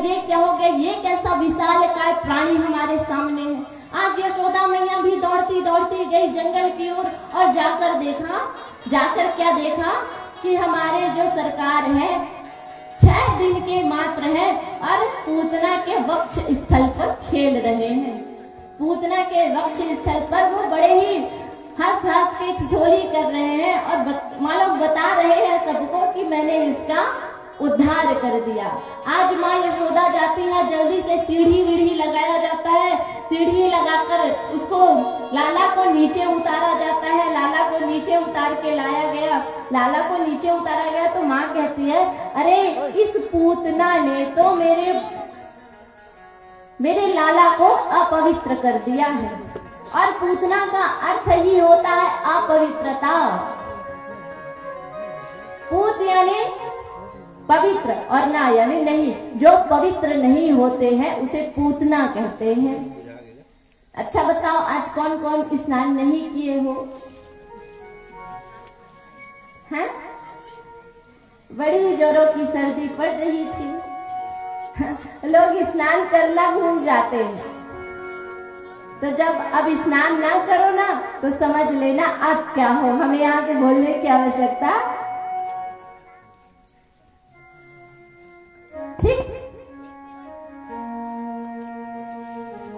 ये क्या हो गया, ये कैसा विशालकाय प्राणी हमारे सामने है। आज यशोदा मैया भी दौड़ती दौड़ती गई जंगल की ओर और जाकर क्या देखा कि हमारे जो सरकार है 6 दिन के मात्र है और पूतना के वक्ष स्थल पर खेल रहे हैं। पूतना के वक्ष स्थल पर वो बड़े ही हंस हंस के ठिठोली कर रहे हैं और मानो बता रहे हैं सबको कि मैंने इसका उद्धार कर दिया। आज माँ यशोदा जाती है, जल्दी से सीढ़ी वीढ़ी लगाया जाता है, सीढ़ी लगाकर उसको लाला को नीचे उतारा जाता है। लाला को नीचे उतार के लाया गया, लाला को नीचे उतारा गया तो माँ कहती है, अरे इस पूतना ने तो मेरे लाला को अपवित्र कर दिया है। और पूतना का अर्थ ही होता है अपवित्रता। पूत यानी पवित्र और ना यानी नहीं। जो पवित्र नहीं होते हैं उसे पूतना कहते हैं। अच्छा बताओ, आज कौन कौन स्नान नहीं किए हो? हैं? बड़ी जोरों की सर्दी पड़ रही थी, लोग स्नान करना भूल जाते हैं। तो जब अब स्नान ना करो ना तो समझ लेना अब क्या हो। हमें यहाँ से बोलने की आवश्यकता, ठीक?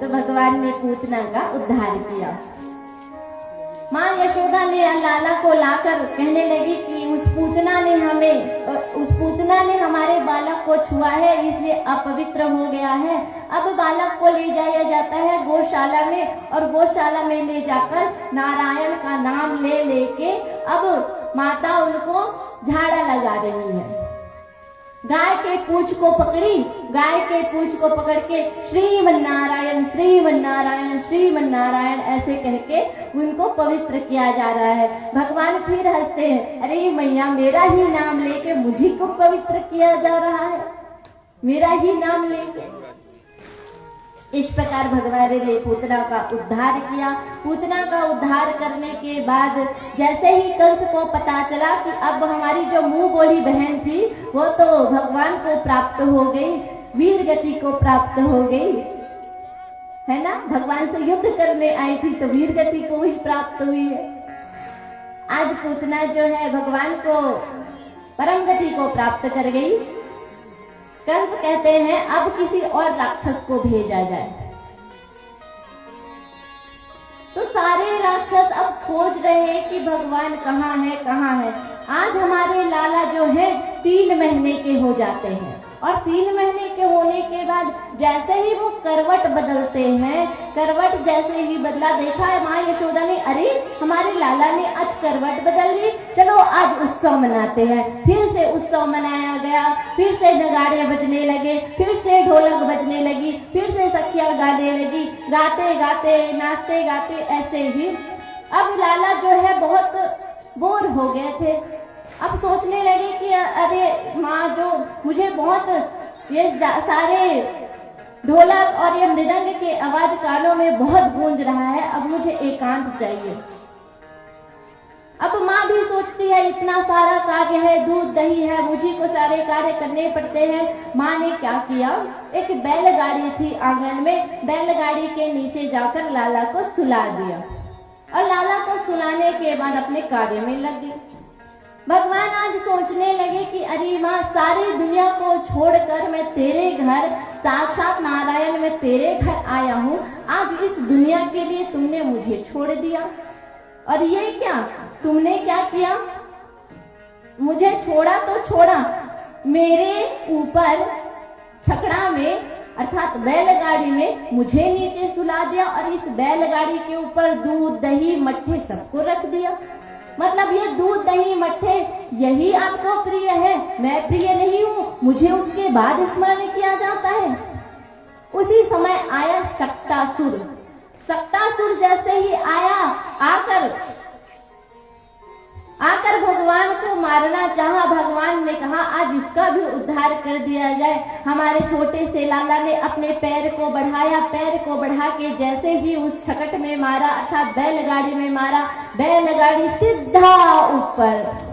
तो भगवान ने पूतना का उद्धार किया। माँ यशोदा ने लाला को लाकर कहने लगी कि उस पूतना ने हमारे बालक को छुआ है, इसलिए अपवित्र हो गया है। अब बालक को ले जाया जाता है गौशाला में और गौशाला में ले जाकर नारायण का नाम ले लेके अब माता उनको झाड़ा लगा रही है। गाय के पूंछ को पकड़ी, गाय के पूंछ को पकड़ के श्रीमन्नारायण श्रीमन्नारायण श्रीमन्नारायण ऐसे कह के उनको पवित्र किया जा रहा है। भगवान फिर हंसते हैं, अरे मैया मेरा ही नाम लेके मुझे को पवित्र किया जा रहा है, मेरा ही नाम लेके। इस प्रकार भगवान ने पूतना का उद्धार किया। पूतना का उद्धार करने के बाद जैसे ही कंस को पता चला कि अब हमारी जो मुंह बोली बहन थी वो तो भगवान को प्राप्त हो गई, वीर गति को प्राप्त हो गई, है ना। भगवान से युद्ध करने आई थी तो वीर गति को ही प्राप्त हुई है। आज पूतना जो है भगवान को परम गति को प्राप्त कर गई। कंस कहते हैं अब किसी और राक्षस को भेजा जाए। तो सारे राक्षस अब खोज रहे हैं कि भगवान कहाँ है, कहाँ है। आज हमारे लाला जो है 3 महीने के हो जाते हैं और 3 महीने के होने के बाद जैसे ही वो करवट बदलते हैं, करवट जैसे ही बदला, देखा है माँ यशोदा ने, अरे हमारे लाला ने आज करवट बदल ली, चलो आज उत्सव मनाते हैं। फिर से उत्सव मनाया गया, फिर से नगाड़े बजने लगे, फिर से ढोलक बजने लगी, फिर से सखियां गाने लगी, गाते गाते नाचते गाते ऐसे ही। अब लाला जो है बहुत बोर हो गए थे। अब सोचने लगे कि अरे माँ जो मुझे बहुत ये सारे ढोलक और ये मृदंग के आवाज कानों में बहुत गूंज रहा है, अब मुझे एकांत चाहिए। अब माँ भी सोचती है इतना सारा कार्य है, दूध दही है, मुझे को सारे कार्य करने पड़ते हैं। माँ ने क्या किया, एक बैलगाड़ी थी आंगन में, बैलगाड़ी के नीचे जाकर लाला को सुला दिया और लाला को सुलाने के बाद अपने कार्य में लग गई। भगवान आज सोचने लगे कि अरे माँ सारी दुनिया को छोड़कर मैं तेरे घर, साक्षात नारायण में तेरे घर आया हूँ, आज इस दुनिया के लिए तुमने मुझे छोड़ दिया। और ये क्या तुमने क्या किया, मुझे छोड़ा तो छोड़ा, मेरे ऊपर छकड़ा में अर्थात बैलगाड़ी में मुझे नीचे सुला दिया और इस बैलगाड़ी के ऊपर दूध दही मट्ठे सबको रख दिया। मतलब ये दूध दही मट्ठे यही आपको प्रिय है, मैं प्रिय नहीं हूँ, मुझे उसके बाद स्मरण किया जाता है। उसी समय आया शक्तासुर। शक्तासुर जैसे ही आया, आकर भगवान को मारना चाहा। भगवान ने कहा आज इसका भी उद्धार कर दिया जाए। हमारे छोटे से लाला ने अपने पैर को बढ़ाया, पैर को बढ़ा के जैसे ही उस छकट में मारा अर्थात बैलगाड़ी में मारा, बैलगाड़ी सीधा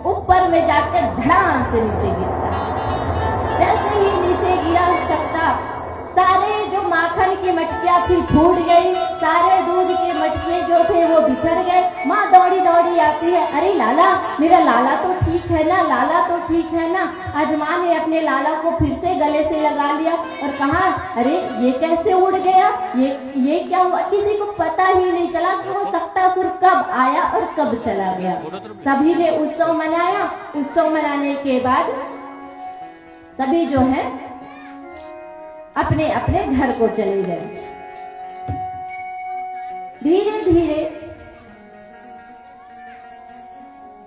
ऊपर में जाकर धड़ाम से नीचे गिरता। जैसे ही नीचे गिरा, शक्ता की मटकियां थी फूट गई, सारे दूध के मटके जो थे वो बिखर गए। माँ दौड़ी दौड़ी आती है, अरे लाला, मेरा लाला तो ठीक है ना, लाला तो ठीक है ना। आज माँ ने अपने लाला को फिर से गले से लगा लिया और कहा, अरे ये कैसे उड़ गया, ये क्या हुआ। किसी को पता ही नहीं चला कि वो सक्तासुर कब आया और कब चला गया। सभी ने उत्सव मनाया। उत्सव मनाने के बाद सभी जो है अपने अपने घर को चले गए। धीरे धीरे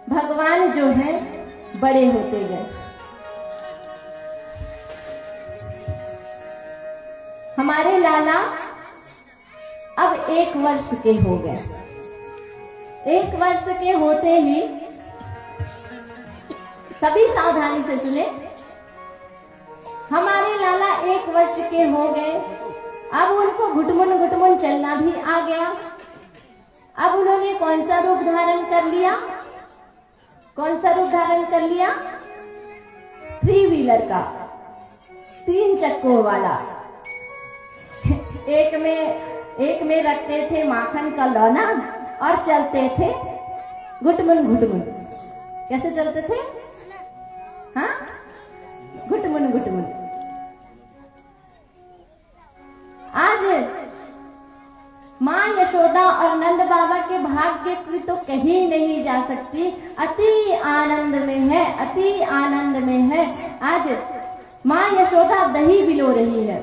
भगवान जो है बड़े होते गए। हमारे लाला अब 1 वर्ष के हो गए। 1 वर्ष के होते ही, सभी सावधानी से सुने, हमारे लाला 1 वर्ष के हो गए। अब उनको घुटमुन चलना भी आ गया। अब उन्होंने कौन सा रूप धारण कर लिया, कौन सा रूप धारण कर लिया? 3 व्हीलर का, 3 चक्कों वाला। एक में रखते थे माखन का लौना और चलते थे घुटमुन। कैसे चलते थे? हाँ, घुटमुन। आज माँ यशोदा और नंद बाबा के भाग्य की तो कहीं नहीं जा सकती। अति आनंद में है, अति आनंद में है। आज माँ यशोदा दही बिलो रही है,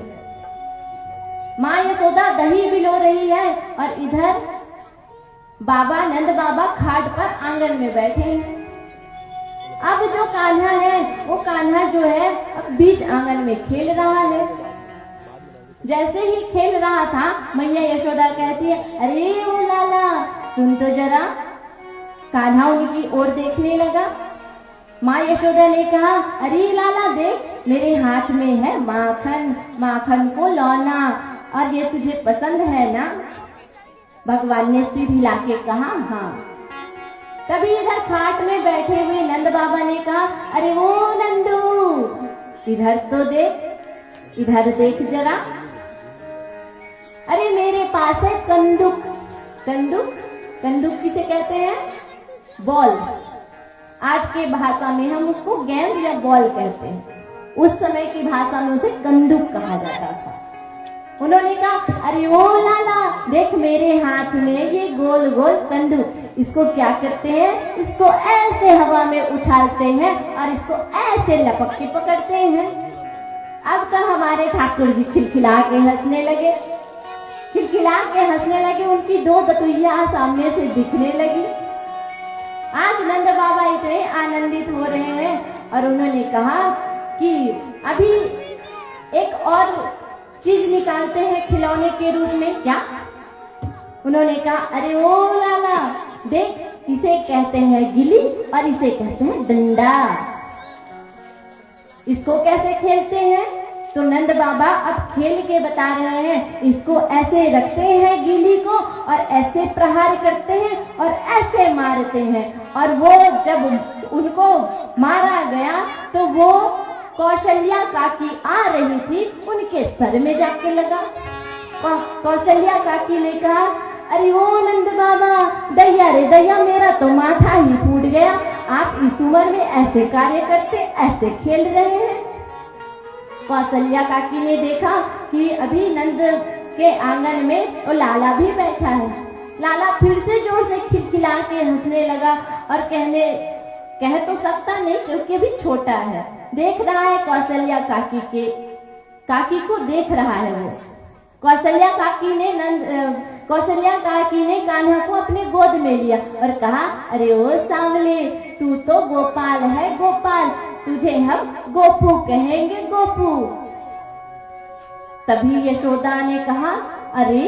माँ यशोदा दही बिलो रही है और इधर बाबा नंद बाबा खाट पर आंगन में बैठे हैं। अब जो कान्हा है वो कान्हा जो है अब बीच आंगन में खेल रहा है। जैसे ही खेल रहा था, मैया यशोदा कहती है, अरे वो लाला सुन तो जरा। कान्हा उनकी ओर देखने लगा। माँ यशोदा ने कहा, अरे लाला देख, मेरे हाथ में है माखन, माखन को लौना, और ये तुझे पसंद है ना? भगवान ने सिर हिला के कहा, हाँ। तभी इधर खाट में बैठे हुए नंद बाबा ने कहा, अरे वो नंदू इधर तो देख, इधर देख जरा। अरे मेरे पास है कंदुक। कंदुक किसे कहते हैं? बॉल। आज के भाषा में हम उसको गेंद या बॉल कहते हैं। उस समय की भाषा में उसे कंदुक कहा जाता था। उन्होंने कहा, अरे ओ लाला देख, मेरे हाथ में ये गोल गोल कंदुक, इसको क्या करते हैं? इसको ऐसे हवा में उछालते हैं और इसको ऐसे लपक के पकड़ते हैं। अब तो हमारे ठाकुर जी खिलखिला के हंसने लगे, उनकी 2 दतुइया सामने से दिखने लगी। आज नंद बाबा इतने आनंदित हो रहे हैं और उन्होंने कहा कि अभी एक और चीज निकालते हैं खिलौने के रूप में। क्या? उन्होंने कहा, अरे ओ लाला देख, इसे कहते हैं गिली और इसे कहते हैं डंडा। इसको कैसे खेलते हैं? तो नंद बाबा अब खेल के बता रहे हैं। इसको ऐसे रखते हैं गिली को और ऐसे प्रहार करते हैं और ऐसे मारते हैं, और वो जब उनको मारा गया तो वो कौशल्या काकी आ रही थी, उनके सर में जाके लगा। कौशल्या काकी ने कहा, अरे वो नंद बाबा, दैया रे दैया, मेरा तो माथा ही फूट गया। आप इस उम्र में ऐसे कार्य करते, ऐसे खेल रहे हैं। कौशल्या काकी ने देखा कि अभी नंद के आंगन में वो लाला भी बैठा है। लाला फिर से जोर से खिलखिला के हंसने लगा और कह तो सकता नहीं क्योंकि अभी छोटा है। देख रहा है कौशल्या काकी को देख रहा है वो। कौशल्या काकी ने कान्हा को अपने गोद में लिया और कहा, अरे ओ सांवले, तू तो गोपाल है, गोपाल, तुझे हम गोपू कहेंगे, गोपू। तभी यशोदा ने कहा, अरे